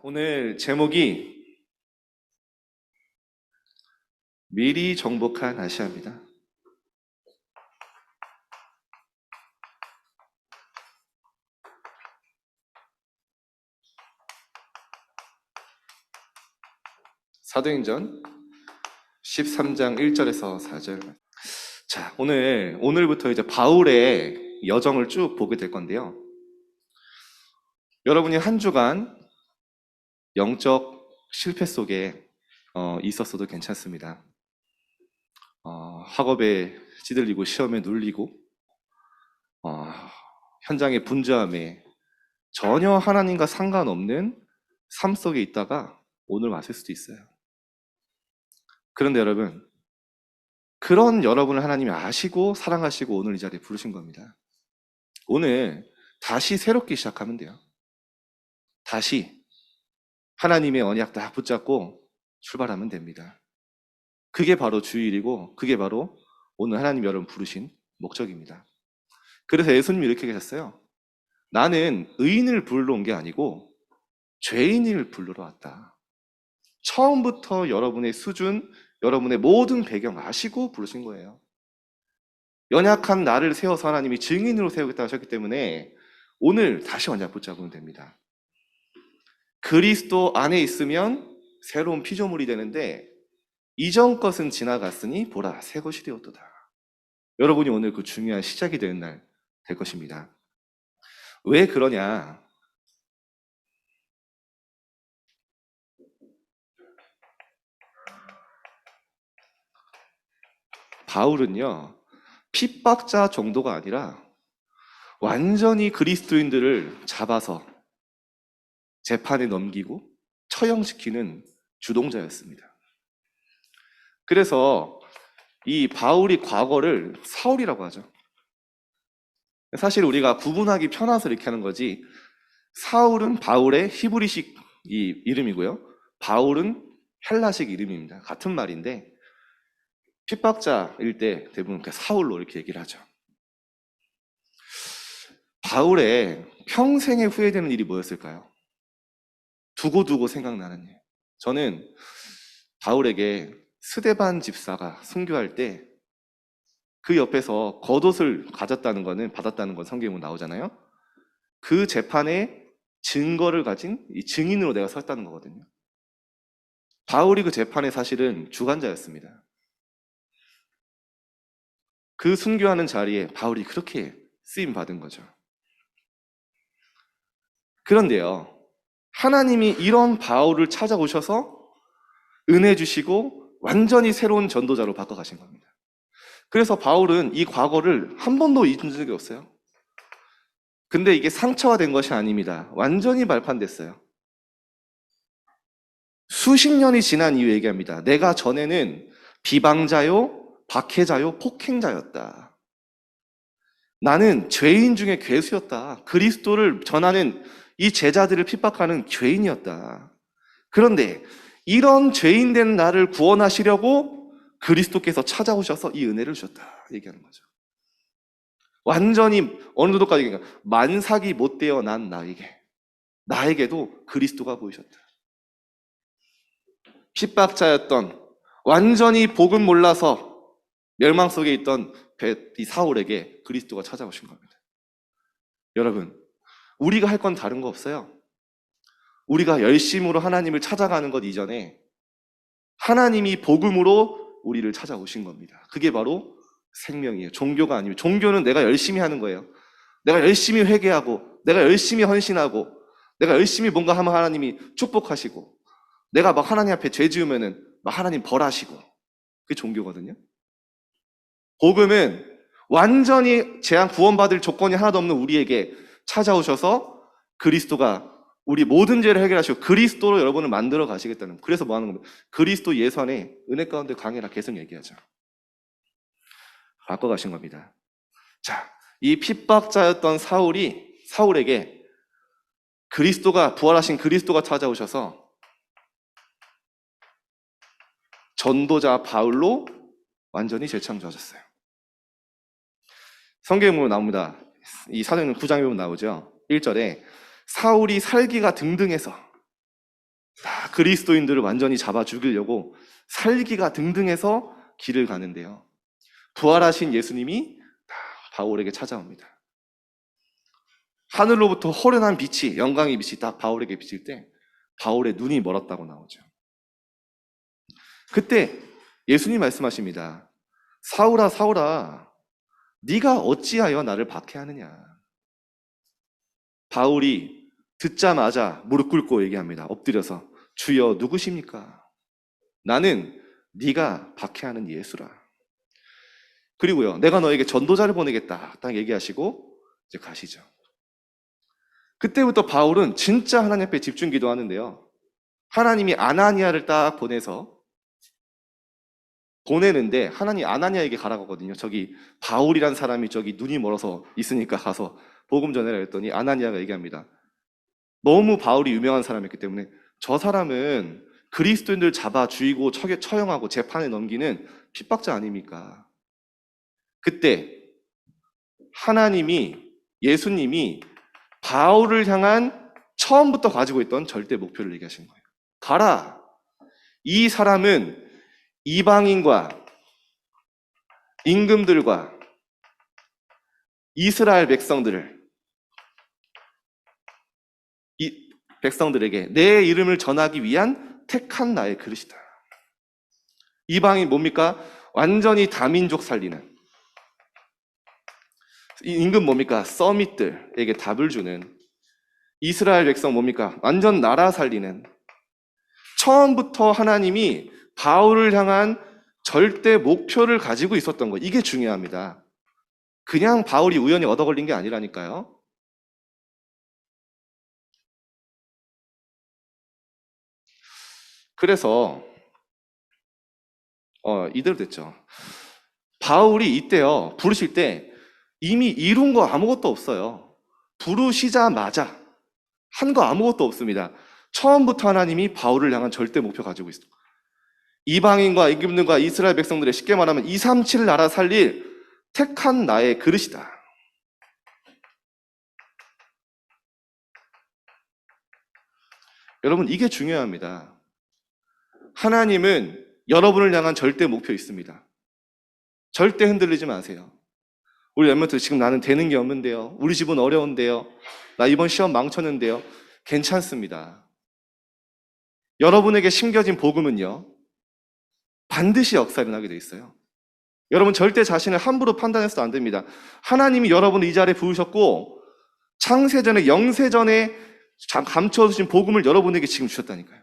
오늘 제목이 미리 정복한 아시아입니다. 사도행전 13장 1절에서 4절. 자, 오늘부터 이제 바울의 여정을 쭉 보게 될 건데요. 여러분이 한 주간 영적 실패 속에 있었어도 괜찮습니다. 학업에 찌들리고 시험에 눌리고 현장의 분주함에 전혀 하나님과 상관없는 삶 속에 있다가 오늘 왔을 수도 있어요. 그런데 여러분, 그런 여러분을 하나님이 아시고 사랑하시고 오늘 이 자리에 부르신 겁니다. 오늘 다시 새롭게 시작하면 돼요. 다시 하나님의 언약 딱 붙잡고 출발하면 됩니다. 그게 바로 주일이고 그게 바로 오늘 하나님 여러분 부르신 목적입니다. 그래서 예수님이 이렇게 계셨어요. 나는 의인을 부르러 온 게 아니고 죄인을 부르러 왔다. 처음부터 여러분의 수준, 여러분의 모든 배경 아시고 부르신 거예요. 연약한 나를 세워서 하나님이 증인으로 세우겠다 하셨기 때문에 오늘 다시 언약 붙잡으면 됩니다. 그리스도 안에 있으면 새로운 피조물이 되는데 이전 것은 지나갔으니 보라 새 것이 되었도다. 여러분이 오늘 그 중요한 시작이 되는 날 될 것입니다. 왜 그러냐? 바울은요, 핍박자 정도가 아니라 완전히 그리스도인들을 잡아서 재판에 넘기고 처형시키는 주동자였습니다. 그래서 이 바울이 과거를 사울이라고 하죠. 사실 우리가 구분하기 편해서 이렇게 하는 거지, 사울은 바울의 히브리식 이름이고요. 바울은 헬라식 이름입니다. 같은 말인데 핍박자일 때 대부분 사울로 이렇게 얘기를 하죠. 바울의 평생에 후회되는 일이 뭐였을까요? 두고두고 생각나는 일. 저는 바울에게 스데반 집사가 순교할 때 그 옆에서 겉옷을 받았다는 건 성경에 나오잖아요. 그 재판에 증거를 가진 이 증인으로 내가 섰다는 거거든요. 바울이 그 재판에 사실은 주관자였습니다. 그 순교하는 자리에 바울이 그렇게 쓰임 받은 거죠. 그런데요, 하나님이 이런 바울을 찾아오셔서 은혜 주시고 완전히 새로운 전도자로 바꿔가신 겁니다. 그래서 바울은 이 과거를 한 번도 잊은 적이 없어요. 근데 이게 상처화된 것이 아닙니다. 완전히 발판됐어요. 수십 년이 지난 이후 얘기합니다. 내가 전에는 비방자요, 박해자요, 폭행자였다. 나는 죄인 중에 괴수였다. 그리스도를 전하는 이 제자들을 핍박하는 죄인이었다. 그런데 이런 죄인된 나를 구원하시려고 그리스도께서 찾아오셔서 이 은혜를 주셨다 얘기하는 거죠. 완전히 어느 정도까지 만삭이 못되어 난 나에게도 그리스도가 보이셨다. 핍박자였던, 완전히 복음 몰라서 멸망 속에 있던 이 사울에게 그리스도가 찾아오신 겁니다. 여러분, 우리가 할 건 다른 거 없어요. 우리가 열심으로 하나님을 찾아가는 것 이전에 하나님이 복음으로 우리를 찾아오신 겁니다. 그게 바로 생명이에요. 종교가 아니에요. 종교는 내가 열심히 하는 거예요. 내가 열심히 회개하고, 내가 열심히 헌신하고, 내가 열심히 뭔가 하면 하나님이 축복하시고, 내가 막 하나님 앞에 죄 지으면은 막 하나님 벌하시고, 그게 종교거든요. 복음은 완전히 재앙 구원받을 조건이 하나도 없는 우리에게 찾아오셔서 그리스도가 우리 모든 죄를 해결하시고 그리스도로 여러분을 만들어 가시겠다는, 그래서 뭐 하는 겁니까? 그리스도 예수 안에 은혜 가운데 강해라 계속 얘기하죠. 바꿔 가신 겁니다. 자, 이 핍박자였던 사울에게 부활하신 그리스도가 찾아오셔서 전도자 바울로 완전히 재창조하셨어요. 성경에 보면 나옵니다. 이 사도행전 9장에 보면 나오죠. 1절에 사울이 살기가 등등해서 그리스도인들을 완전히 잡아 죽이려고 살기가 등등해서 길을 가는데요. 부활하신 예수님이 바울에게 찾아옵니다. 하늘로부터 호련한 빛이, 영광의 빛이 딱 바울에게 비칠 때 바울의 눈이 멀었다고 나오죠. 그때 예수님 말씀하십니다. 사울아, 사울아, 네가 어찌하여 나를 박해하느냐. 바울이 듣자마자 무릎 꿇고 얘기합니다. 엎드려서 주여 누구십니까? 나는 네가 박해하는 예수라. 그리고요, 내가 너에게 전도자를 보내겠다 딱 얘기하시고 이제 가시죠. 그때부터 바울은 진짜 하나님 앞에 집중 기도하는데요. 하나님이 아나니아를 딱 보내는데 하나님이 아나니아에게 가라고 하거든요. 저기 바울이란 사람이 저기 눈이 멀어서 있으니까 가서 복음 전해라 했더니 아나니아가 얘기합니다. 너무 바울이 유명한 사람이었기 때문에 저 사람은 그리스도인들 잡아 죽이고 처형하고 재판에 넘기는 핍박자 아닙니까? 그때 예수님이 바울을 향한 처음부터 가지고 있던 절대 목표를 얘기하신 거예요. 가라. 이 사람은 이방인과 임금들과 이스라엘 백성들에게 내 이름을 전하기 위한 택한 나의 그릇이다. 이방인 뭡니까? 완전히 다민족 살리는. 임금 뭡니까? 서밋들에게 답을 주는. 이스라엘 백성 뭡니까? 완전 나라 살리는. 처음부터 하나님이 바울을 향한 절대 목표를 가지고 있었던 거. 이게 중요합니다. 그냥 바울이 우연히 얻어 걸린 게 아니라니까요. 그래서 이대로 됐죠. 바울이 이때요, 부르실 때 이미 이룬 거 아무것도 없어요. 부르시자마자 한 거 아무것도 없습니다. 처음부터 하나님이 바울을 향한 절대 목표 가지고 있어요. 이방인과 임금들과 이스라엘 백성들의 쉽게 말하면 237 나라 살릴 택한 나의 그릇이다. 여러분, 이게 중요합니다. 하나님은 여러분을 향한 절대 목표 있습니다. 절대 흔들리지 마세요. 우리 랩런트 지금 나는 되는 게 없는데요. 우리 집은 어려운데요. 나 이번 시험 망쳤는데요. 괜찮습니다. 여러분에게 심겨진 복음은요, 반드시 역사를 하게 돼 있어요. 여러분 절대 자신을 함부로 판단해서도 안 됩니다. 하나님이 여러분을 이 자리에 부으셨고 창세전에 영세전에 감춰주신 복음을 여러분에게 지금 주셨다니까요.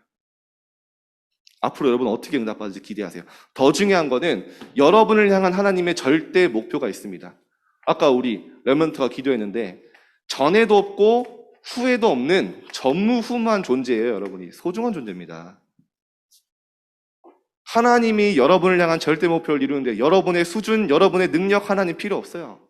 앞으로 여러분 어떻게 응답받을지 기대하세요. 더 중요한 거는 여러분을 향한 하나님의 절대 목표가 있습니다. 아까 우리 랩런트가 기도했는데 전에도 없고 후에도 없는 전무후무한 존재예요. 여러분이 소중한 존재입니다. 하나님이 여러분을 향한 절대 목표를 이루는데 여러분의 수준, 여러분의 능력 하나님 필요 없어요.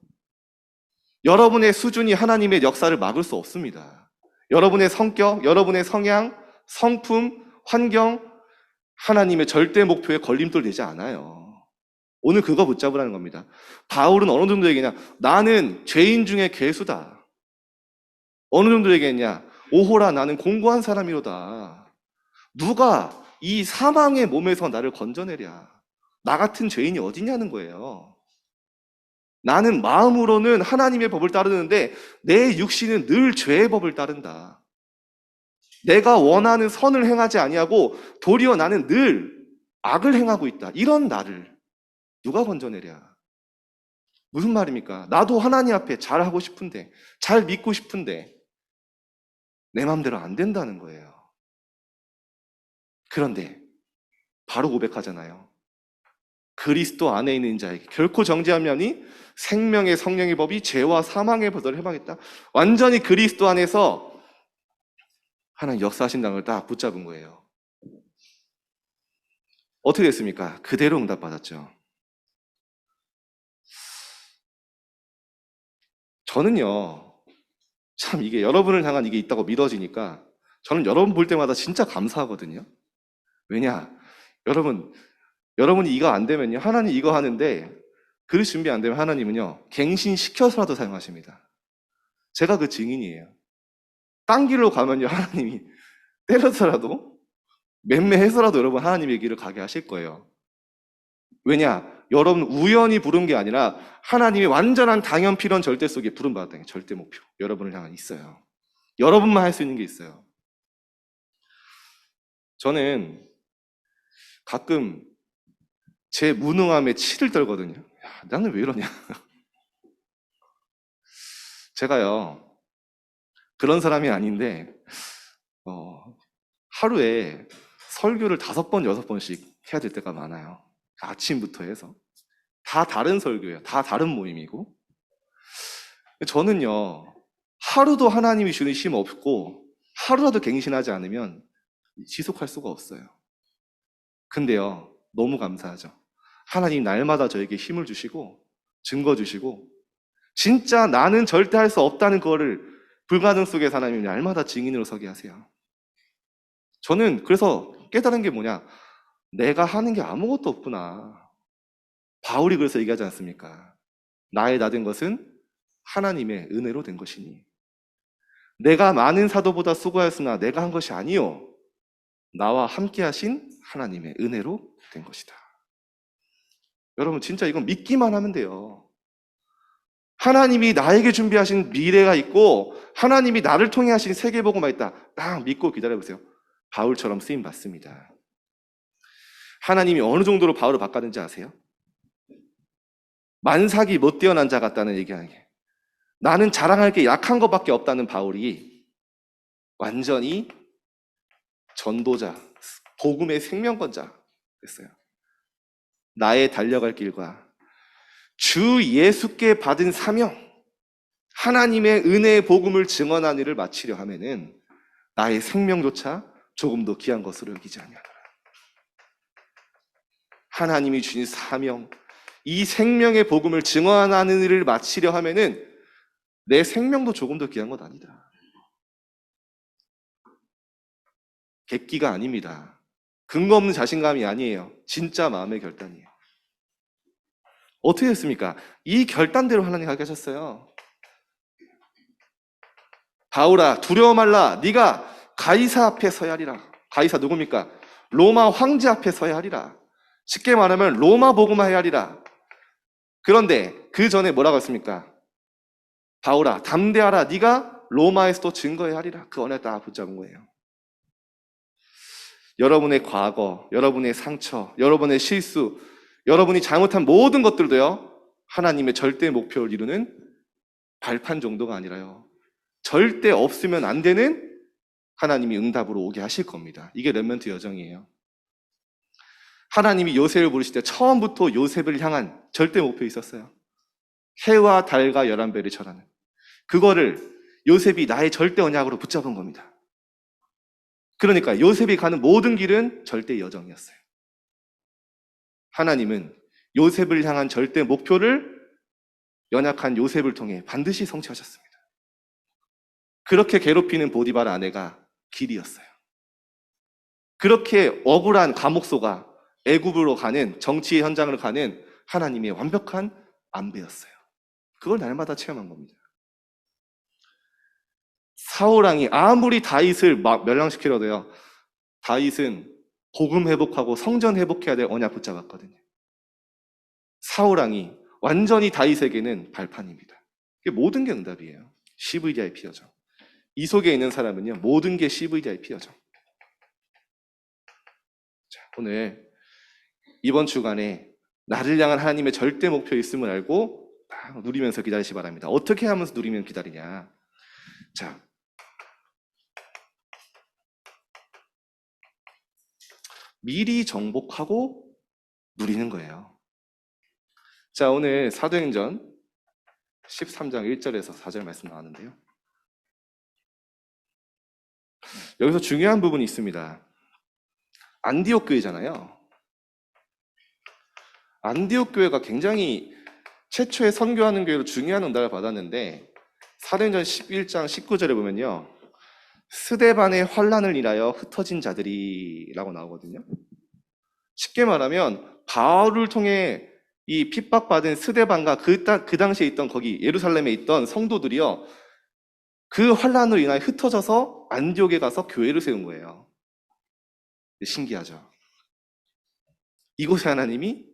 여러분의 수준이 하나님의 역사를 막을 수 없습니다. 여러분의 성격, 여러분의 성향, 성품, 환경, 하나님의 절대 목표에 걸림돌 되지 않아요. 오늘 그거 붙잡으라는 겁니다. 바울은 어느 정도 얘기냐? 나는 죄인 중에 괴수다. 어느 정도 얘기했냐? 오호라 나는 공고한 사람이로다. 누가 이 사망의 몸에서 나를 건져내랴. 나 같은 죄인이 어디냐는 거예요. 나는 마음으로는 하나님의 법을 따르는데 내 육신은 늘 죄의 법을 따른다. 내가 원하는 선을 행하지 아니하고 도리어 나는 늘 악을 행하고 있다. 이런 나를 누가 건져내랴. 무슨 말입니까? 나도 하나님 앞에 잘하고 싶은데, 잘 믿고 싶은데 내 마음대로 안 된다는 거예요. 그런데 바로 고백하잖아요. 그리스도 안에 있는 자에게 결코 정죄함이 아니 생명의 성령의 법이 죄와 사망의 법을 해방했다. 완전히 그리스도 안에서 하나님 역사하신다는 걸 딱 붙잡은 거예요. 어떻게 됐습니까? 그대로 응답받았죠. 저는요, 참 이게 여러분을 향한 이게 있다고 믿어지니까 저는 여러분 볼 때마다 진짜 감사하거든요. 왜냐? 여러분이 이거 안 되면요, 하나님 이거 하는데 그릇 준비 안 되면 하나님은요, 갱신시켜서라도 사용하십니다. 제가 그 증인이에요. 딴 길로 가면요, 하나님이 때려서라도 맴매해서라도 여러분 하나님의 길을 가게 하실 거예요. 왜냐? 여러분 우연히 부른 게 아니라 하나님의 완전한 당연필연 절대 속에 부름받았다는 게 절대 목표. 여러분을 향한 있어요. 여러분만 할 수 있는 게 있어요. 저는 가끔 제 무능함에 치를 떨거든요. 야, 나는 왜 이러냐? 제가요, 그런 사람이 아닌데, 하루에 설교를 5번, 6번씩 해야 될 때가 많아요. 아침부터 해서. 다 다른 설교예요. 다 다른 모임이고. 저는요, 하루도 하나님이 주는 힘 없고, 하루라도 갱신하지 않으면 지속할 수가 없어요. 근데요, 너무 감사하죠. 하나님 날마다 저에게 힘을 주시고, 증거 주시고, 진짜 나는 절대 할 수 없다는 거를 불가능 속에서 하나님이 날마다 증인으로 서게 하세요. 저는 그래서 깨달은 게 뭐냐? 내가 하는 게 아무것도 없구나. 바울이 그래서 얘기하지 않습니까? 나의 나 된 것은 하나님의 은혜로 된 것이니. 내가 많은 사도보다 수고하였으나 내가 한 것이 아니요. 나와 함께 하신 하나님의 은혜로 된 것이다. 여러분 진짜 이건 믿기만 하면 돼요. 하나님이 나에게 준비하신 미래가 있고 하나님이 나를 통해 하신 세계복음화 있다. 딱 믿고 기다려보세요. 바울처럼 쓰임 받습니다. 하나님이 어느 정도로 바울을 바꿨는지 아세요? 만삭이 못 뛰어난 자 같다는 얘기하는 게, 나는 자랑할 게 약한 것밖에 없다는 바울이 완전히 전도자, 복음의 생명권자 됐어요. 나의 달려갈 길과 주 예수께 받은 사명, 하나님의 은혜의 복음을 증언한 일을 마치려 하면은 나의 생명조차 조금도 귀한 것으로 여기지 아니하노라. 하나님이 주신 사명, 이 생명의 복음을 증언하는 일을 마치려 하면은 내 생명도 조금 더 귀한 것 아니다. 객기가 아닙니다. 근거 없는 자신감이 아니에요. 진짜 마음의 결단이에요. 어떻게 됐습니까? 이 결단대로 하나님 가게 하셨어요. 바울아 두려워 말라. 네가 가이사 앞에 서야 하리라. 가이사 누굽니까? 로마 황제 앞에 서야 하리라. 쉽게 말하면 로마 복음화해야 하리라. 그런데 그 전에 뭐라고 했습니까? 바울아 담대하라. 네가 로마에서도 증거해야 하리라. 그 언어 다 붙잡은 거예요. 여러분의 과거, 여러분의 상처, 여러분의 실수, 여러분이 잘못한 모든 것들도요, 하나님의 절대 목표를 이루는 발판 정도가 아니라요, 절대 없으면 안 되는 하나님이 응답으로 오게 하실 겁니다. 이게 렘넌트 여정이에요. 하나님이 요셉을 부르실 때 처음부터 요셉을 향한 절대 목표 있었어요. 해와 달과 11배를 절하는. 그거를 요셉이 나의 절대 언약으로 붙잡은 겁니다. 그러니까 요셉이 가는 모든 길은 절대 여정이었어요. 하나님은 요셉을 향한 절대 목표를 연약한 요셉을 통해 반드시 성취하셨습니다. 그렇게 괴롭히는 보디발 아내가 길이었어요. 그렇게 억울한 감옥소가 애굽으로 가는, 정치의 현장으로 가는 하나님의 완벽한 안배였어요. 그걸 날마다 체험한 겁니다. 사울왕이 아무리 다윗을 멸망시키려도요, 다윗은 복음 회복하고 성전 회복해야 될 언약 붙잡았거든요. 사울왕이 완전히 다윗에게는 발판입니다. 모든 게 응답이에요. CVDIP 여정. 이 속에 있는 사람은요, 모든 게 CVDIP 여정. 자, 오늘 이번 주간에 나를 향한 하나님의 절대 목표 있음을 알고 딱 누리면서 기다리시 바랍니다. 어떻게 하면서 누리면 기다리냐? 자, 미리 정복하고 누리는 거예요. 자, 오늘 사도행전 13장 1절에서 4절 말씀 나왔는데요. 여기서 중요한 부분이 있습니다. 안디옥 교회잖아요. 안디옥 교회가 굉장히 최초의 선교하는 교회로 중요한 응답을 받았는데, 사도행전 11장 19절에 보면요, 스데반의 환난을 인하여 흩어진 자들이라고 나오거든요. 쉽게 말하면 바울을 통해 이 핍박받은 스데반과 그 당시에 있던 거기 예루살렘에 있던 성도들이요, 그 환난으로 인하여 흩어져서 안디옥에 가서 교회를 세운 거예요. 신기하죠. 이곳에 하나님이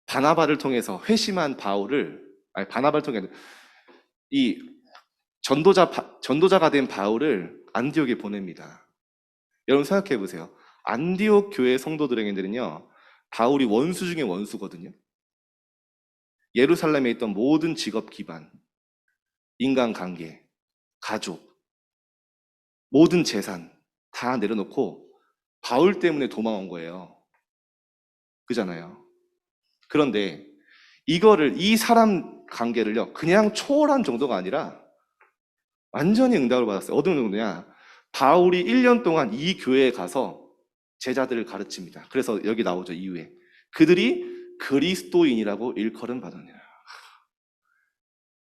바나바를 통해서 회심한 바울을, 아니 바나바를 통해 이 전도자가 된 바울을 안디옥에 보냅니다. 여러분 생각해 보세요. 안디옥 교회 성도들에게는요, 바울이 원수 중에 원수거든요. 예루살렘에 있던 모든 직업 기반, 인간관계, 가족, 모든 재산 다 내려놓고 바울 때문에 도망온 거예요. 그잖아요. 그런데 이거를, 이 사람 관계를요, 그냥 초월한 정도가 아니라 완전히 응답을 받았어요. 어떤 정도냐? 바울이 1년 동안 이 교회에 가서 제자들을 가르칩니다. 그래서 여기 나오죠, 이후에. 그들이 그리스도인이라고 일컬음 받았느냐.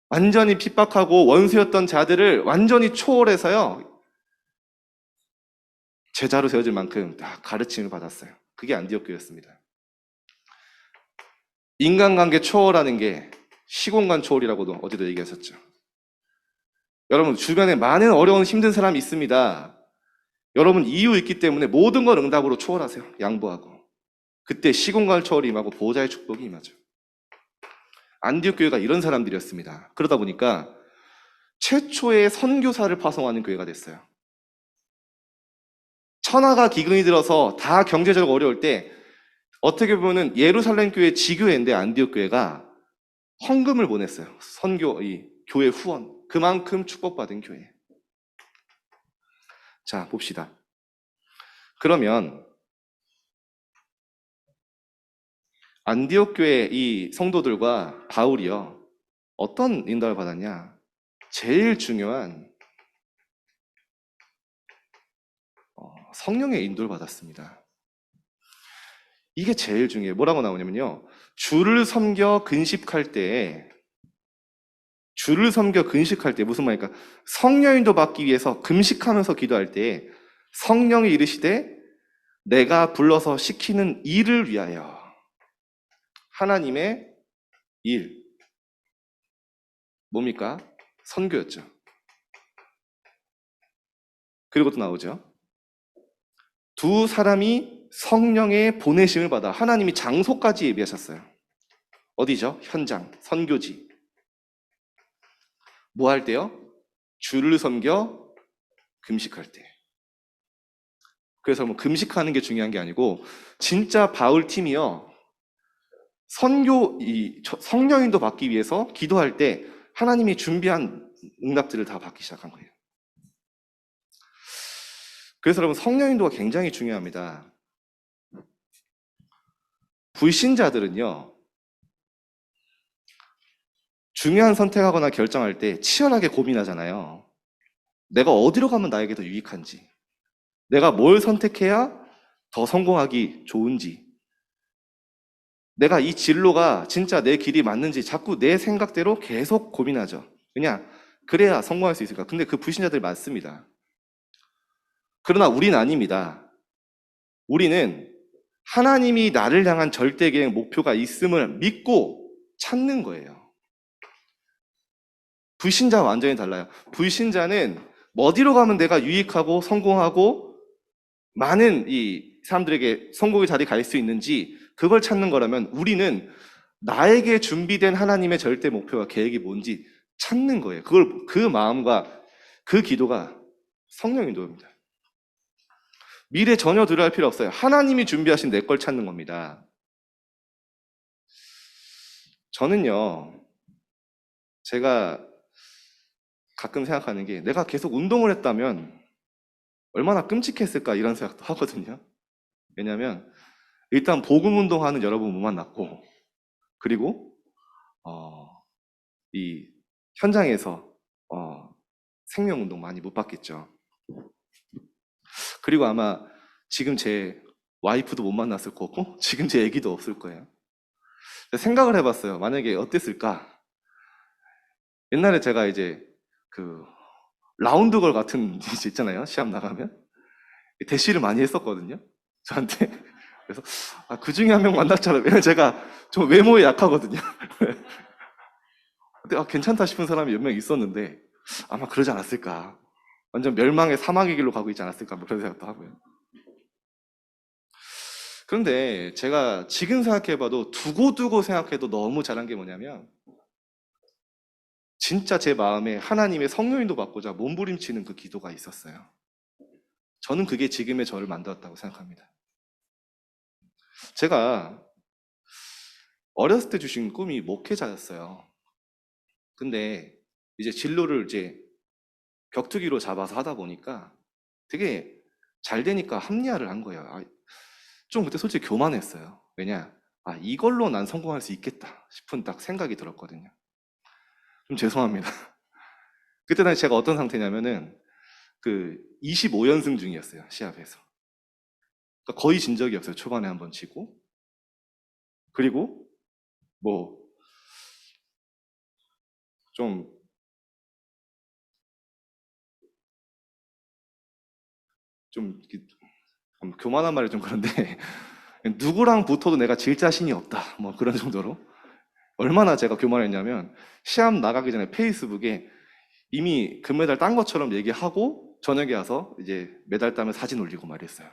완전히 핍박하고 원수였던 자들을 완전히 초월해서요, 제자로 세워질 만큼 다 가르침을 받았어요. 그게 안디옥 교회였습니다. 인간관계 초월하는 게 시공간 초월이라고도 어제도 얘기하셨죠. 여러분 주변에 많은 어려운 힘든 사람이 있습니다. 여러분 이유 있기 때문에 모든 걸 응답으로 초월하세요. 양보하고. 그때 시공간 초월이 임하고 보호자의 축복이 임하죠. 안디옥 교회가 이런 사람들이었습니다. 그러다 보니까 최초의 선교사를 파송하는 교회가 됐어요. 천하가 기근이 들어서 다 경제적으로 어려울 때 어떻게 보면은 예루살렘 교회 지교회인데 안디옥 교회가 헌금을 보냈어요. 선교, 이 교회 후원. 그만큼 축복받은 교회. 자, 봅시다. 그러면 안디옥 교회 이 성도들과 바울이요, 어떤 인도를 받았냐? 제일 중요한 성령의 인도를 받았습니다. 이게 제일 중요해요. 뭐라고 나오냐면요, 주를 섬겨 근식할 때 무슨 말일까? 성령인도 받기 위해서 금식하면서 기도할 때 성령이 이르시되 내가 불러서 시키는 일을 위하여. 하나님의 일 뭡니까? 선교였죠. 그리고 또 나오죠, 두 사람이 성령의 보내심을 받아. 하나님이 장소까지 예비하셨어요. 어디죠? 현장, 선교지. 뭐 할 때요? 주를 섬겨 금식할 때. 그래서 뭐 금식하는 게 중요한 게 아니고 진짜 바울 팀이요, 성령인도 받기 위해서 기도할 때 하나님이 준비한 응답들을 다 받기 시작한 거예요. 그래서 여러분 성령인도가 굉장히 중요합니다. 불신자들은요, 중요한 선택하거나 결정할 때 치열하게 고민하잖아요. 내가 어디로 가면 나에게 더 유익한지, 내가 뭘 선택해야 더 성공하기 좋은지, 내가 이 진로가 진짜 내 길이 맞는지 자꾸 내 생각대로 계속 고민하죠. 그래야 성공할 수 있을까? 근데 그 불신자들이 많습니다. 그러나 우리는 아닙니다. 우리는 하나님이 나를 향한 절대 계획 목표가 있음을 믿고 찾는 거예요. 불신자와 완전히 달라요. 불신자는 어디로 가면 내가 유익하고 성공하고 많은 이 사람들에게 성공의 자리에 갈 수 있는지 그걸 찾는 거라면, 우리는 나에게 준비된 하나님의 절대 목표와 계획이 뭔지 찾는 거예요. 그 마음과 그 기도가 성령 인도입니다. 미래 전혀 두려워할 필요 없어요. 하나님이 준비하신 내 걸 찾는 겁니다. 저는요, 제가 가끔 생각하는 게, 내가 계속 운동을 했다면 얼마나 끔찍했을까 이런 생각도 하거든요. 왜냐하면 일단 복음 운동하는 여러분 못 만났고, 그리고 이 현장에서 생명 운동 많이 못 받겠죠. 그리고 아마 지금 제 와이프도 못 만났을 거고 지금 제 애기도 없을 거예요. 생각을 해봤어요. 만약에 어땠을까? 옛날에 제가 이제 그 라운드걸 같은 게 있잖아요. 시합 나가면 대시를 많이 했었거든요. 저한테. 그래서 그 중에 한 명 만났잖아요. 왜냐면 제가 좀 외모에 약하거든요. 근데 괜찮다 싶은 사람이 몇 명 있었는데 아마 그러지 않았을까. 완전 멸망의 사막의 길로 가고 있지 않았을까. 뭐 그런 생각도 하고요. 그런데 제가 지금 생각해봐도 두고두고 생각해도 너무 잘한 게 뭐냐면 진짜 제 마음에 하나님의 성령인도 받고자 몸부림치는 그 기도가 있었어요. 저는 그게 지금의 저를 만들었다고 생각합니다. 제가 어렸을 때 주신 꿈이 목회자였어요. 근데 이제 진로를 이제 격투기로 잡아서 하다 보니까 되게 잘 되니까 합리화를 한 거예요. 좀 그때 솔직히 교만했어요. 왜냐? 이걸로 난 성공할 수 있겠다 싶은 딱 생각이 들었거든요. 좀 죄송합니다. 그때 당시 제가 어떤 상태냐면은 그 25연승 중이었어요. 시합에서. 그러니까 거의 진 적이 없어요. 초반에 한번 치고. 그리고 뭐 좀 교만한 말이 좀 그런데 누구랑 붙어도 내가 질 자신이 없다. 뭐 그런 정도로. 얼마나 제가 교만했냐면 시합 나가기 전에 페이스북에 이미 금메달 딴 것처럼 얘기하고 저녁에 와서 이제 메달 따면 사진 올리고 말했어요.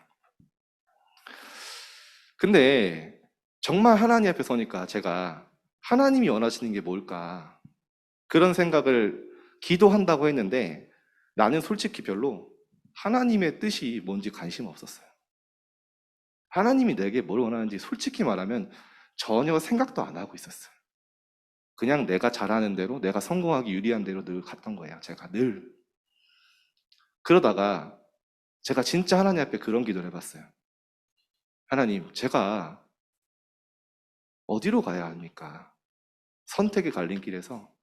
근데 정말 하나님 앞에 서니까 제가 하나님이 원하시는 게 뭘까? 그런 생각을 기도한다고 했는데 나는 솔직히 별로 하나님의 뜻이 뭔지 관심 없었어요. 하나님이 내게 뭘 원하는지 솔직히 말하면 전혀 생각도 안 하고 있었어요. 그냥 내가 잘하는 대로, 내가 성공하기 유리한 대로 늘 갔던 거예요. 제가 늘. 그러다가 제가 진짜 하나님 앞에 그런 기도를 해봤어요. 하나님, 제가 어디로 가야 합니까? 선택의 갈림길에서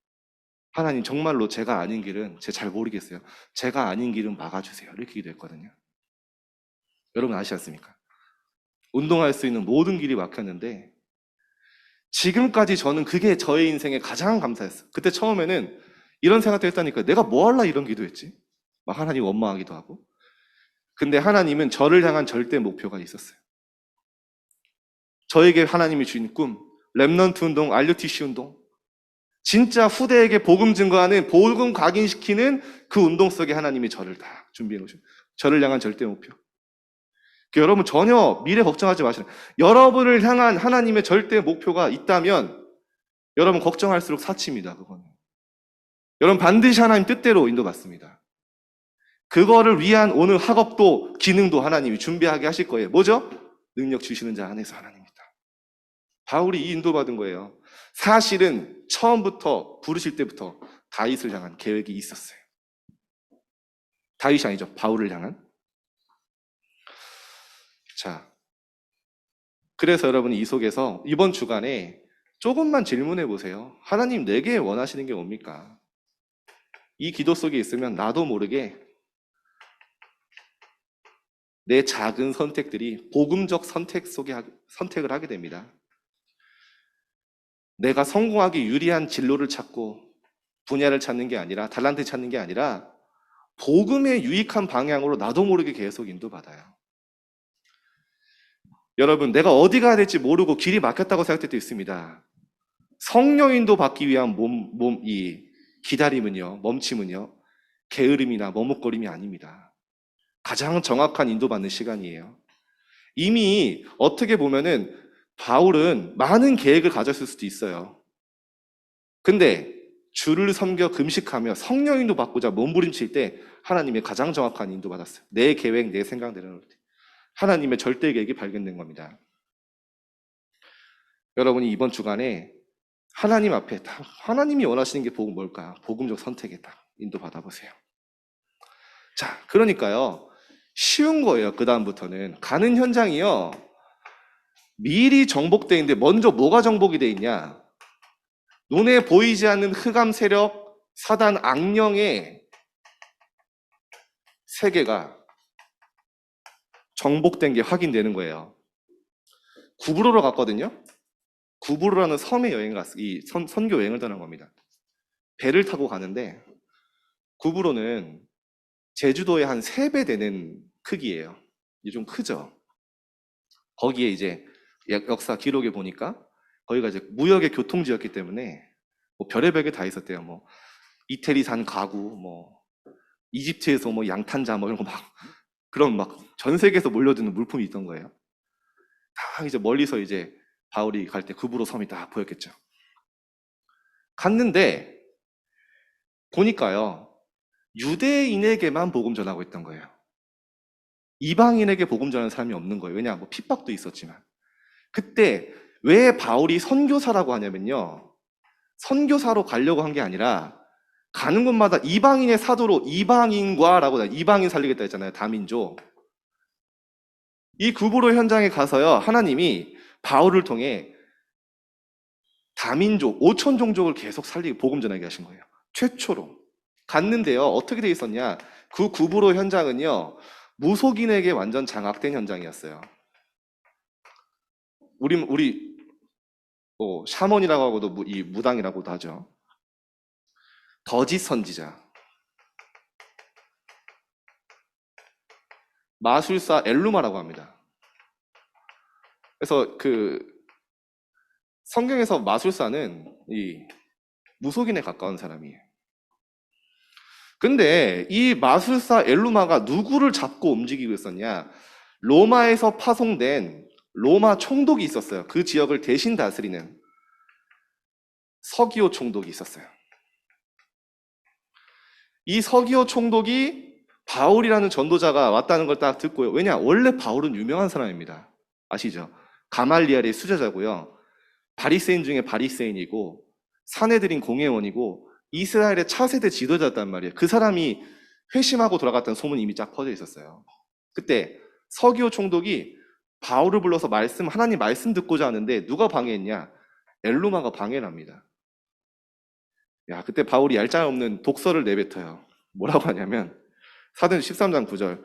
하나님 정말로 제가 아닌 길은 제가 잘 모르겠어요. 제가 아닌 길은 막아주세요. 이렇게 기도했거든요. 여러분 아시지 않습니까? 운동할 수 있는 모든 길이 막혔는데 지금까지 저는 그게 저의 인생에 가장 감사했어요. 그때 처음에는 이런 생각도 했다니까 내가 뭐 할라 이런 기도했지? 막 하나님 원망하기도 하고. 근데 하나님은 저를 향한 절대 목표가 있었어요. 저에게 하나님이 주신 꿈, 렘넌트 운동, RUTC 운동, 진짜 후대에게 복음 증거하는, 복음 각인시키는 그 운동 속에 하나님이 저를 다 준비해 놓으신, 저를 향한 절대 목표. 여러분 전혀 미래 걱정하지 마시는. 여러분을 향한 하나님의 절대 목표가 있다면 여러분 걱정할수록 사치입니다. 그거는. 여러분 반드시 하나님 뜻대로 인도받습니다. 그거를 위한 오늘 학업도 기능도 하나님이 준비하게 하실 거예요. 뭐죠? 능력 주시는 자 안에서 하나님이다. 바울이 이 인도받은 거예요. 사실은 처음부터 부르실 때부터 다윗을 향한 계획이 있었어요. 다윗이 아니죠. 바울을 향한. 자, 그래서 여러분이 이 속에서 이번 주간에 조금만 질문해 보세요. 하나님 내게 원하시는 게 뭡니까? 이 기도 속에 있으면 나도 모르게 내 작은 선택들이 복음적 선택 속에 선택을 하게 됩니다. 내가 성공하기 유리한 진로를 찾고 분야를 찾는 게 아니라 달란트 찾는 게 아니라 복음에 유익한 방향으로 나도 모르게 계속 인도받아요. 여러분 내가 어디 가야 될지 모르고 길이 막혔다고 생각할 때도 있습니다. 성령 인도 받기 위한 이 기다림은요, 멈춤은요, 게으름이나 머뭇거림이 아닙니다. 가장 정확한 인도받는 시간이에요. 이미 어떻게 보면은 바울은 많은 계획을 가졌을 수도 있어요. 근데 주를 섬겨 금식하며 성령 인도 받고자 몸부림칠 때 하나님의 가장 정확한 인도 받았어요. 내 계획, 내 생각대로 하나님의 절대 계획이 발견된 겁니다. 여러분이 이번 주간에 하나님 앞에 하나님이 원하시는 게 뭘까? 복음적 선택에 딱 인도 받아보세요. 자, 그러니까요. 쉬운 거예요. 그 다음부터는 가는 현장이요. 미리 정복되어 있는데 먼저 뭐가 정복이 돼 있냐? 눈에 보이지 않는 흑암 세력, 사단 악령의 세계가 정복된 게 확인되는 거예요. 구브로로 갔거든요. 구브로라는 섬에 여행 이 선교 여행을 떠난 겁니다. 배를 타고 가는데 구브로는 제주도의 한 3배 되는 크기예요. 이게 좀 크죠. 거기에 이제 역사 기록에 보니까 거기가 이제 무역의 교통지였기 때문에 뭐 별의별 게 다 있었대요. 뭐 이태리산 가구, 뭐 이집트에서 뭐 양탄자 뭐 이런 거 막 그런 막 전 세계에서 몰려드는 물품이 있던 거예요. 딱 이제 멀리서 이제 바울이 갈 때 그부로 섬이 딱 보였겠죠. 갔는데 보니까요, 유대인에게만 복음 전하고 있던 거예요. 이방인에게 복음 전하는 사람이 없는 거예요. 왜냐, 뭐 핍박도 있었지만. 그때 왜 바울이 선교사라고 하냐면요, 선교사로 가려고 한 게 아니라 가는 곳마다 이방인의 사도로 이방인과라고, 이방인 살리겠다 했잖아요. 다민족. 이 구브로 현장에 가서요, 하나님이 바울을 통해 다민족, 5천 종족을 계속 살리고 복음 전하게 하신 거예요. 최초로. 갔는데요, 어떻게 돼 있었냐? 그 구브로 현장은요, 무속인에게 완전 장악된 현장이었어요. 우리 샤먼이라고 하고도 이 무당이라고도 하죠. 거짓 선지자, 마술사 엘루마라고 합니다. 그래서 그 성경에서 마술사는 이 무속인에 가까운 사람이에요. 근데 이 마술사 엘루마가 누구를 잡고 움직이고 있었냐? 로마에서 파송된 로마 총독이 있었어요. 그 지역을 대신 다스리는 서기오 총독이 있었어요. 이 서기오 총독이 바울이라는 전도자가 왔다는 걸 딱 듣고요. 왜냐? 원래 바울은 유명한 사람입니다. 아시죠? 가말리엘의 수제자고요. 바리새인 중에 바리새인이고 사내들인 공회원이고 이스라엘의 차세대 지도자였단 말이에요. 그 사람이 회심하고 돌아갔다는 소문이 이미 쫙 퍼져 있었어요. 그때 서기오 총독이 바울을 불러서 하나님 말씀 듣고자 하는데 누가 방해했냐? 엘루마가 방해를 합니다. 야, 그때 바울이 얄짤없는 독서를 내뱉어요. 뭐라고 하냐면 사도행전 13장 9절,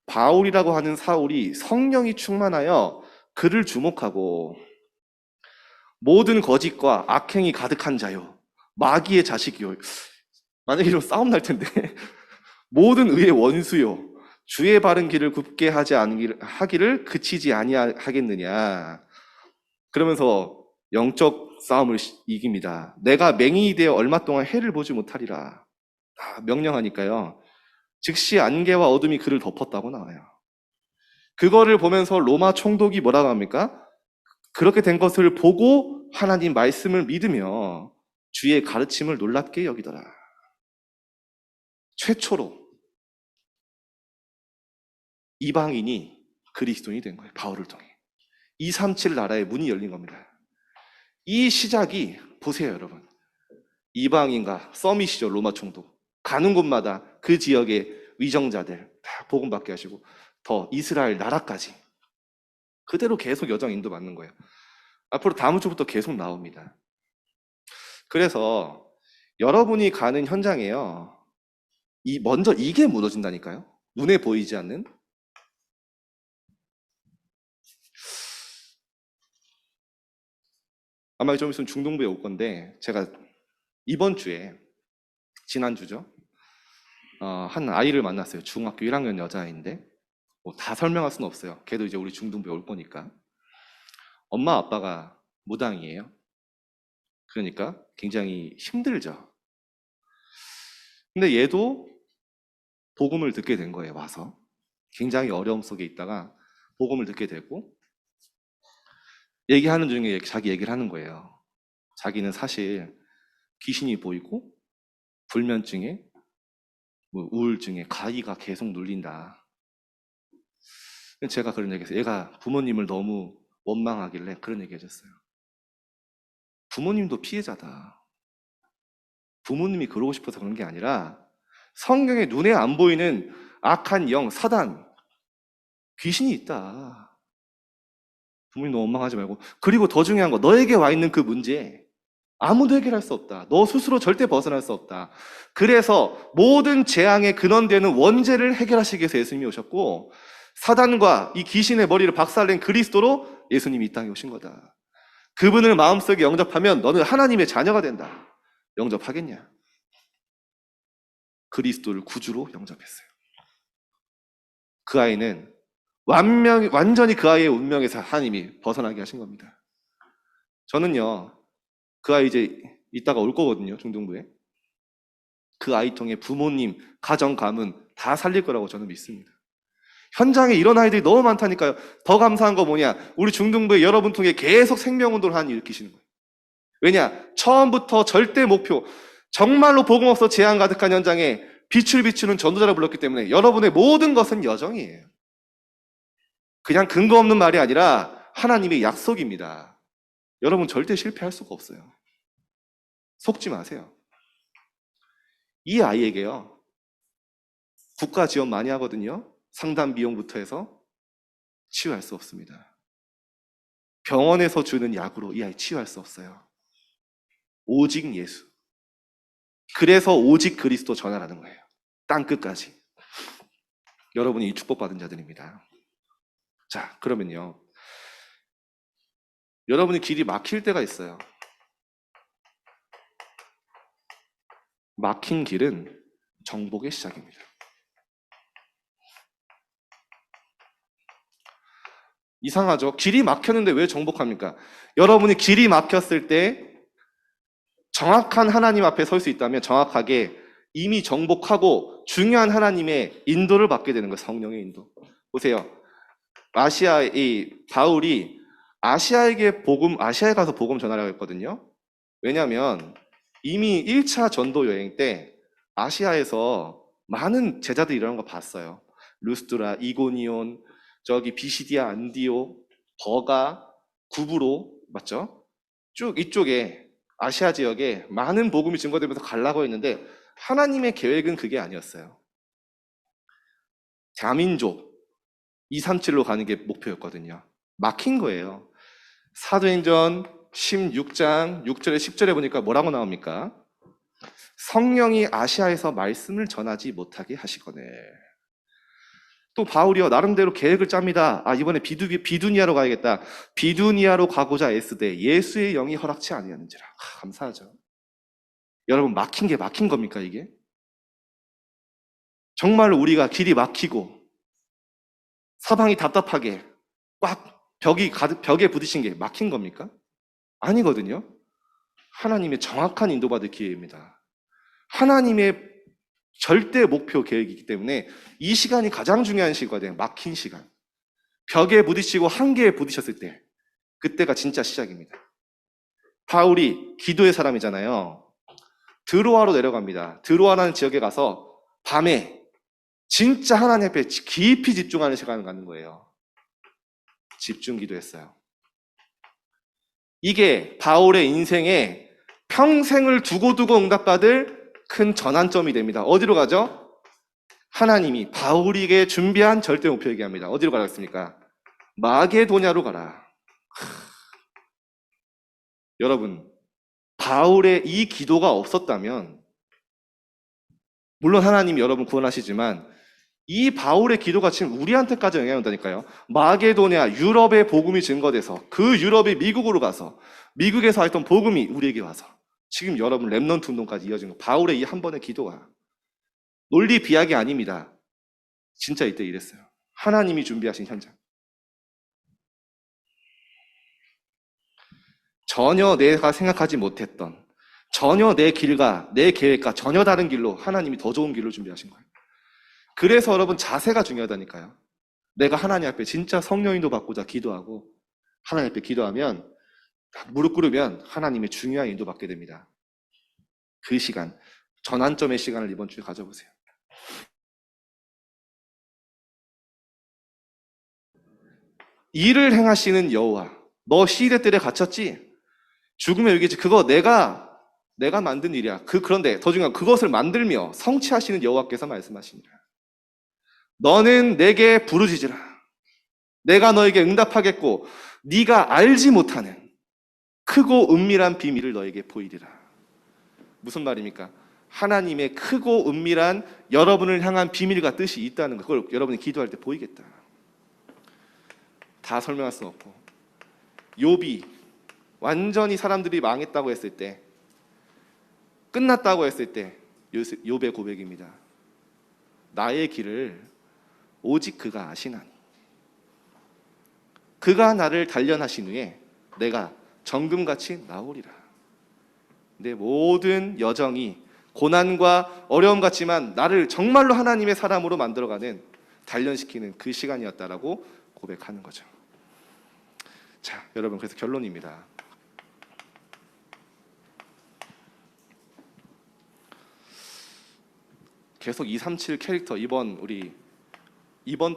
바울이라고 하는 사울이 성령이 충만하여 그를 주목하고 모든 거짓과 악행이 가득한 자요, 마귀의 자식이요. 만약에 이런 싸움 날 텐데 모든 의의 원수요, 주의 바른 길을 굽게 하기를 그치지 아니하겠느냐. 그러면서 영적 싸움을 이깁니다. 내가 맹인이 되어 얼마 동안 해를 보지 못하리라. 명령하니까요, 즉시 안개와 어둠이 그를 덮었다고 나와요. 그거를 보면서 로마 총독이 뭐라고 합니까? 그렇게 된 것을 보고 하나님 말씀을 믿으며 주의 가르침을 놀랍게 여기더라. 최초로 이방인이 그리스도인이 된 거예요. 바울을 통해. 237 나라의 문이 열린 겁니다. 이 시작이 보세요, 여러분. 이방인과 서밋이죠, 로마 총독. 가는 곳마다 그 지역의 위정자들 다 복음 받게 하시고 더 이스라엘 나라까지 그대로 계속 여정 인도받는 거예요. 앞으로 다음 주부터 계속 나옵니다. 그래서 여러분이 가는 현장에요, 먼저 이게 무너진다니까요. 눈에 보이지 않는. 아마 좀 있으면 중동부에 올 건데, 제가 이번 주에, 지난주죠, 한 아이를 만났어요. 중학교 1학년 여자아이인데, 뭐 다 설명할 수는 없어요. 걔도 이제 우리 중동부에 올 거니까. 엄마 아빠가 무당이에요. 그러니까 굉장히 힘들죠. 근데 얘도 복음을 듣게 된 거예요. 와서 굉장히 어려움 속에 있다가 복음을 듣게 되고, 얘기하는 중에 자기 얘기를 하는 거예요. 자기는 사실 귀신이 보이고 불면증에 뭐 우울증에 가위가 계속 눌린다. 제가 그런 얘기했어요. 얘가 부모님을 너무 원망하길래 그런 얘기 해줬어요. 부모님도 피해자다. 부모님이 그러고 싶어서 그런 게 아니라 성경에 눈에 안 보이는 악한 영, 사단, 귀신이 있다. 부모님 너무 원망하지 말고. 그리고 더 중요한 거, 너에게 와 있는 그 문제 아무도 해결할 수 없다. 너 스스로 절대 벗어날 수 없다. 그래서 모든 재앙의 근원되는 원죄를 해결하시기 위해서 예수님이 오셨고, 사단과 이 귀신의 머리를 박살낸 그리스도로 예수님이 이 땅에 오신 거다. 그분을 마음속에 영접하면 너는 하나님의 자녀가 된다. 영접하겠냐? 그리스도를 구주로 영접했어요. 그 아이는 완전히 그 아이의 운명에서 하나님이 벗어나게 하신 겁니다. 저는요, 그 아이 이제 이따가 올 거거든요, 중동부에. 그 아이 통해 부모님, 가정, 가문 다 살릴 거라고 저는 믿습니다. 현장에 이런 아이들이 너무 많다니까요. 더 감사한 거 뭐냐? 우리 중등부에 여러분 통해 계속 생명운동을 하는 일으키시는 거예요. 왜냐? 처음부터 절대 목표, 정말로 복음 없어 재앙 가득한 현장에 빛을 비추는 전도자를 불렀기 때문에 여러분의 모든 것은 여정이에요. 그냥 근거 없는 말이 아니라 하나님의 약속입니다. 여러분 절대 실패할 수가 없어요. 속지 마세요. 이 아이에게요, 국가 지원 많이 하거든요. 상담 비용부터 해서 치유할 수 없습니다. 병원에서 주는 약으로 이 아이 치유할 수 없어요. 오직 예수. 그래서 오직 그리스도 전하라는 거예요. 땅끝까지. 여러분이 이 축복받은 자들입니다. 자, 그러면요, 여러분이 길이 막힐 때가 있어요. 막힌 길은 정복의 시작입니다. 이상하죠? 길이 막혔는데 왜 정복합니까? 여러분이 길이 막혔을 때 정확한 하나님 앞에 설 수 있다면 정확하게 이미 정복하고 중요한 하나님의 인도를 받게 되는 거예요. 성령의 인도. 보세요. 바울이 아시아에 가서 복음 전하라고 했거든요. 왜냐하면 이미 1차 전도 여행 때 아시아에서 많은 제자들이 일어난 거 봤어요. 루스드라, 이고니온, 저기 비시디아, 안디오, 버가, 구브로, 맞죠? 쭉 이쪽에 아시아 지역에 많은 복음이 증거되면서 가려고 했는데 하나님의 계획은 그게 아니었어요. 자민족 237로 가는 게 목표였거든요. 막힌 거예요. 사도행전 16장 6절에 10절에 보니까 뭐라고 나옵니까? 성령이 아시아에서 말씀을 전하지 못하게 하시거늘. 또 바울이요, 나름대로 계획을 짭니다. 이번에 비두니아로 가야겠다. 비두니아로 가고자 애쓰되 예수의 영이 허락치 아니하는지라. 감사하죠. 여러분, 막힌 게 막힌 겁니까, 이게? 정말로 우리가 길이 막히고 사방이 답답하게 꽉 벽에 부딪힌 게 막힌 겁니까? 아니거든요. 하나님의 정확한 인도받을 기회입니다. 하나님의 절대 목표 계획이기 때문에 이 시간이 가장 중요한 시간이에요. 막힌 시간. 벽에 부딪히고 한계에 부딪혔을 때, 그때가 진짜 시작입니다. 바울이 기도의 사람이잖아요. 드로아로 내려갑니다. 드로아라는 지역에 가서 밤에 진짜 하나님 앞에 깊이 집중하는 시간을 갖는 거예요. 집중 기도했어요. 이게 바울의 인생에 평생을 두고두고 응답받을 큰 전환점이 됩니다. 어디로 가죠? 하나님이 바울에게 준비한 절대 목표 얘기합니다. 어디로 가라겠습니까? 마게도냐로 가라. 여러분, 바울의 이 기도가 없었다면, 물론 하나님이 여러분 구원하시지만 이 바울의 기도가 지금 우리한테까지 영향을 온다니까요. 마게도냐, 유럽의 복음이 증거돼서 그 유럽이 미국으로 가서 미국에서 했던 복음이 우리에게 와서 지금 여러분 렘넌트 운동까지 이어진 거, 바울의 이 한 번의 기도가 논리 비약이 아닙니다. 진짜 이때 이랬어요. 하나님이 준비하신 현장. 전혀 내가 생각하지 못했던, 전혀 내 길과 내 계획과 전혀 다른 길로 하나님이 더 좋은 길로 준비하신 거예요. 그래서 여러분 자세가 중요하다니까요. 내가 하나님 앞에 진짜 성령인도 받고자 기도하고 하나님 앞에 기도하면, 무릎 꿇으면 하나님의 중요한 인도 받게 됩니다. 그 시간, 전환점의 시간을 이번 주에 가져보세요. 일을 행하시는 여호와, 너 시대들에 갇혔지? 죽음의 위기지. 그거 내가 만든 일이야. 그런데 더 중요한, 그것을 만들며 성취하시는 여호와께서 말씀하시니라. 너는 내게 부르짖으라. 내가 너에게 응답하겠고 네가 알지 못하는 크고 은밀한 비밀을 너에게 보이리라. 무슨 말입니까? 하나님의 크고 은밀한 여러분을 향한 비밀과 뜻이 있다는 거, 그걸 여러분이 기도할 때 보이겠다. 다 설명할 수는 없고, 욥이 완전히 사람들이 망했다고 했을 때, 끝났다고 했을 때 욥의 고백입니다. 나의 길을 오직 그가 아시나니 그가 나를 단련하신 후에 내가 정금같이 나오리라. 내 모든 여정이 고난과 어려움 같지만 나를 정말로 하나님의 사람으로 만들어가는 단련시키는 그 시간이었다라고 고백하는 거죠. 자, 여러분, 그래서 결론입니다. 계속 237 캐릭터 이번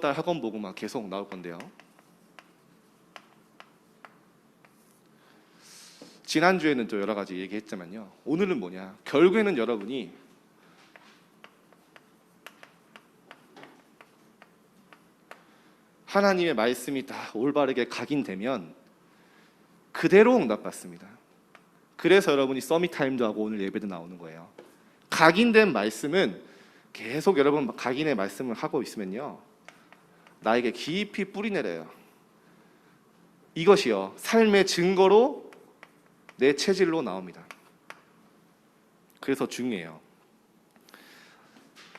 달 학원 보고만 계속 나올 건데요. 지난주에는 또 여러 가지 얘기했지만요. 오늘은 뭐냐? 결국에는 여러분이 하나님의 말씀이 다 올바르게 각인되면 그대로 응답받습니다. 그래서 여러분이 서밋타임도 하고 오늘 예배도 나오는 거예요. 각인된 말씀은 계속 여러분 각인의 말씀을 하고 있으면요, 나에게 깊이 뿌리내려요. 이것이요, 삶의 증거로 내 체질로 나옵니다. 그래서 중요해요.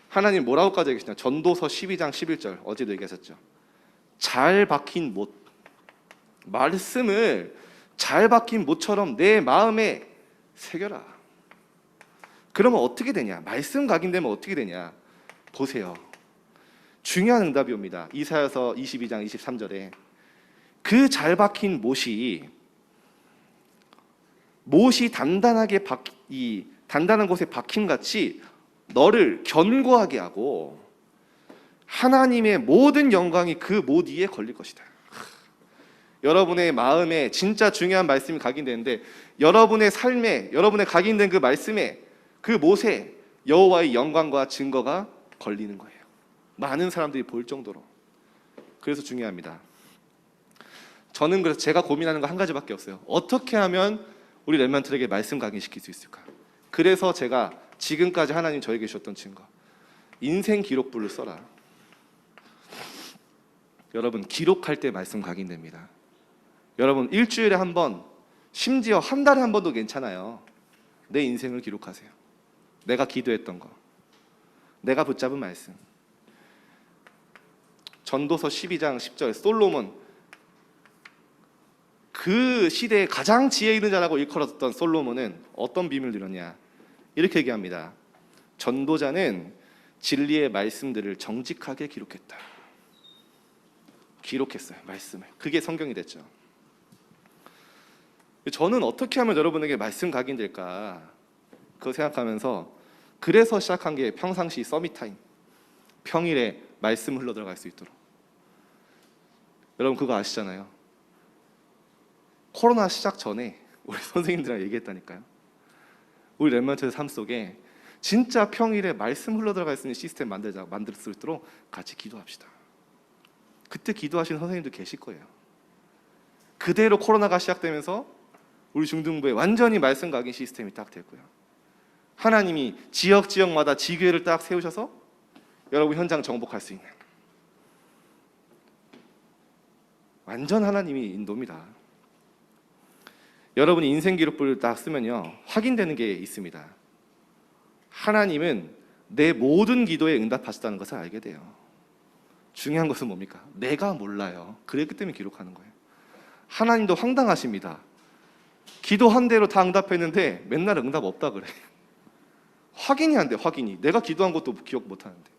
하나님 뭐라고까지 얘기하시냐? 전도서 12장 11절 어제도 얘기하셨죠. 잘 박힌 못, 말씀을 잘 박힌 못처럼 내 마음에 새겨라. 그러면 어떻게 되냐? 말씀 각인되면 어떻게 되냐? 보세요. 중요한 응답이 옵니다. 이사야서 22장 23절에 그 잘 박힌 못이 단단한 곳에 박힘같이 너를 견고하게 하고 하나님의 모든 영광이 그 못 위에 걸릴 것이다. 여러분의 마음에 진짜 중요한 말씀이 각인되는데 여러분의 삶에, 여러분의 각인된 그 말씀에, 그 못에 여호와의 영광과 증거가 걸리는 거예요. 많은 사람들이 볼 정도로. 그래서 중요합니다. 저는 그래서 제가 고민하는 거 한 가지밖에 없어요. 어떻게 하면 우리 렘넌트에게 말씀 각인시킬 수 있을까? 그래서 제가 지금까지 하나님 저에게 주셨던 증거, 인생 기록부를 써라. 여러분, 기록할 때 말씀 각인됩니다. 여러분, 일주일에 한 번, 심지어 한 달에 한 번도 괜찮아요. 내 인생을 기록하세요. 내가 기도했던 거, 내가 붙잡은 말씀. 전도서 12장 10절 솔로몬, 그 시대에 가장 지혜 있는 자라고 일컬었던 솔로몬은 어떤 비밀을 누렸냐? 이렇게 얘기합니다. 전도자는 진리의 말씀들을 정직하게 기록했다. 기록했어요, 말씀을. 그게 성경이 됐죠. 저는 어떻게 하면 여러분에게 말씀 각인될까? 그거 생각하면서 그래서 시작한 게 평상시 서밋타임, 평일에 말씀 흘러 들어갈 수 있도록. 여러분 그거 아시잖아요. 코로나 시작 전에 우리 선생님들이랑 얘기했다니까요. 우리 렘넌트의 삶 속에 진짜 평일에 말씀 흘러 들어갈 수 있는 시스템 만들 수 있도록 같이 기도합시다. 그때 기도하시는 선생님도 계실 거예요. 그대로 코로나가 시작되면서 우리 중등부에 완전히 말씀 각인 시스템이 딱 됐고요. 하나님이 지역마다 지교회를 딱 세우셔서 여러분 현장 정복할 수 있는 완전 하나님이 인도입니다. 여러분이 인생 기록부를 딱 쓰면요, 확인되는 게 있습니다. 하나님은 내 모든 기도에 응답하셨다는 것을 알게 돼요. 중요한 것은 뭡니까? 내가 몰라요. 그랬기 때문에 기록하는 거예요. 하나님도 황당하십니다. 기도한 대로 다 응답했는데 맨날 응답 없다 그래. 확인이 안 돼, 확인이. 내가 기도한 것도 기억 못 하는데.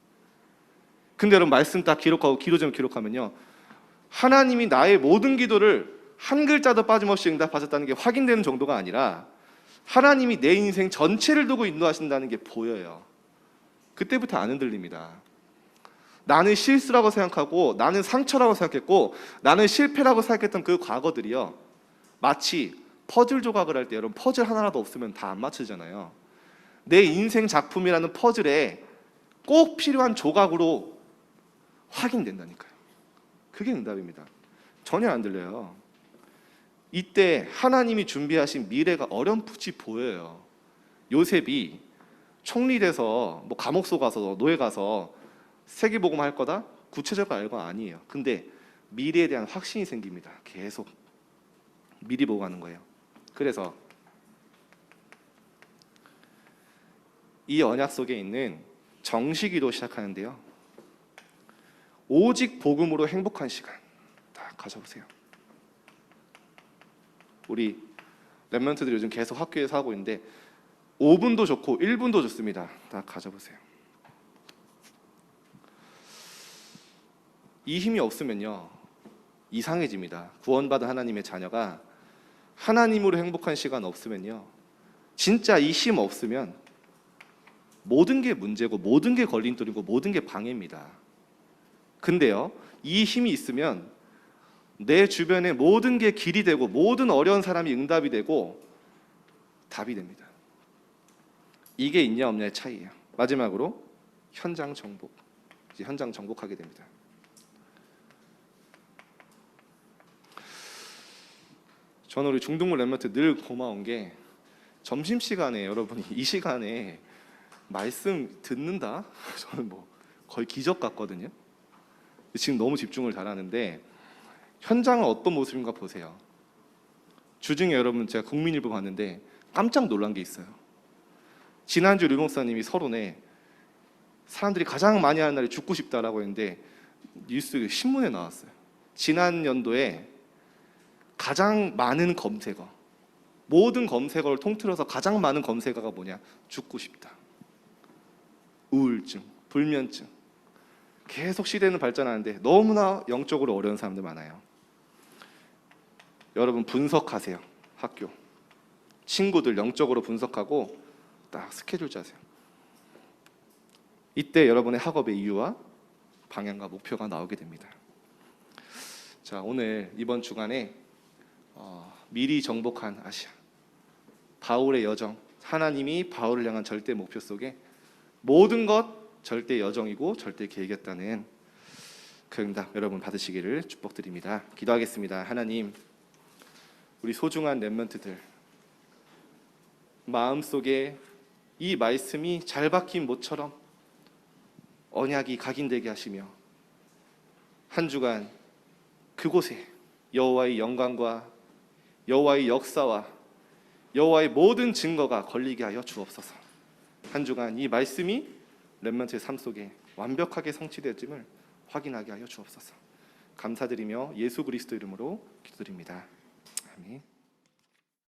근데 여러분 말씀 딱 기록하고 기도 제목 기록하면요, 하나님이 나의 모든 기도를 한 글자도 빠짐없이 응답하셨다는 게 확인되는 정도가 아니라 하나님이 내 인생 전체를 두고 인도하신다는 게 보여요. 그때부터 안 흔들립니다. 나는 실수라고 생각하고 나는 상처라고 생각했고 나는 실패라고 생각했던 그 과거들이요, 마치 퍼즐 조각을 할 때 여러분 퍼즐 하나라도 없으면 다 안 맞추잖아요. 내 인생 작품이라는 퍼즐에 꼭 필요한 조각으로 확인된다니까요. 그게 응답입니다. 전혀 안 들려요. 이때 하나님이 준비하신 미래가 어렴풋이 보여요. 요셉이 총리돼서 뭐 감옥소 가서 노예 가서 세계복음 할 거다? 구체적으로 알고 아니에요. 근데 미래에 대한 확신이 생깁니다. 계속 미리 보고 가는 거예요. 그래서 이 언약 속에 있는 정식기도 시작하는데요, 오직 복음으로 행복한 시간 다 가져보세요. 우리 렘넌트들이 요즘 계속 학교에서 하고 있는데 5분도 좋고 1분도 좋습니다. 다 가져보세요. 이 힘이 없으면요, 이상해집니다. 구원받은 하나님의 자녀가 하나님으로 행복한 시간 없으면요, 진짜 이 힘 없으면 모든 게 문제고 모든 게 걸림돌이고 모든 게 방해입니다. 근데요, 이 힘이 있으면 내 주변에 모든 게 길이 되고 모든 어려운 사람이 응답이 되고 답이 됩니다. 이게 있냐 없냐의 차이예요. 마지막으로 현장 정복. 이제 현장 정복하게 됩니다. 저는 우리 중동물 랩런트 늘 고마운 게 점심시간에 여러분이 이 시간에 말씀 듣는다? 저는 뭐 거의 기적 같거든요. 지금 너무 집중을 잘하는데 현장은 어떤 모습인가 보세요. 주중에 여러분 제가 국민일보 봤는데 깜짝 놀란 게 있어요. 지난주 류 목사님이 서론에 사람들이 가장 많이 하는 날이 죽고 싶다라고 했는데 뉴스 신문에 나왔어요. 지난 연도에 가장 많은 검색어, 모든 검색어를 통틀어서 가장 많은 검색어가 뭐냐? 죽고 싶다, 우울증, 불면증. 계속 시대는 발전하는데 너무나 영적으로 어려운 사람들 많아요. 여러분 분석하세요. 학교 친구들 영적으로 분석하고 딱 스케줄 짜세요. 이때 여러분의 학업의 이유와 방향과 목표가 나오게 됩니다. 자, 오늘 이번 주간에 미리 정복한 아시아, 바울의 여정, 하나님이 바울을 향한 절대 목표 속에 모든 것 절대 여정이고 절대 계획이었다는 그 응답 여러분 받으시기를 축복드립니다. 기도하겠습니다. 하나님, 우리 소중한 렘넌트들 마음속에 이 말씀이 잘 박힌 못처럼 언약이 각인되게 하시며 한 주간 그곳에 여호와의 영광과 여호와의 역사와 여호와의 모든 증거가 걸리게 하여 주옵소서. 한 주간 이 말씀이 렘넌트의 삶 속에 완벽하게 성취되었음을 확인하게 하여 주옵소서. 감사드리며 예수 그리스도 이름으로 기도드립니다. 아멘.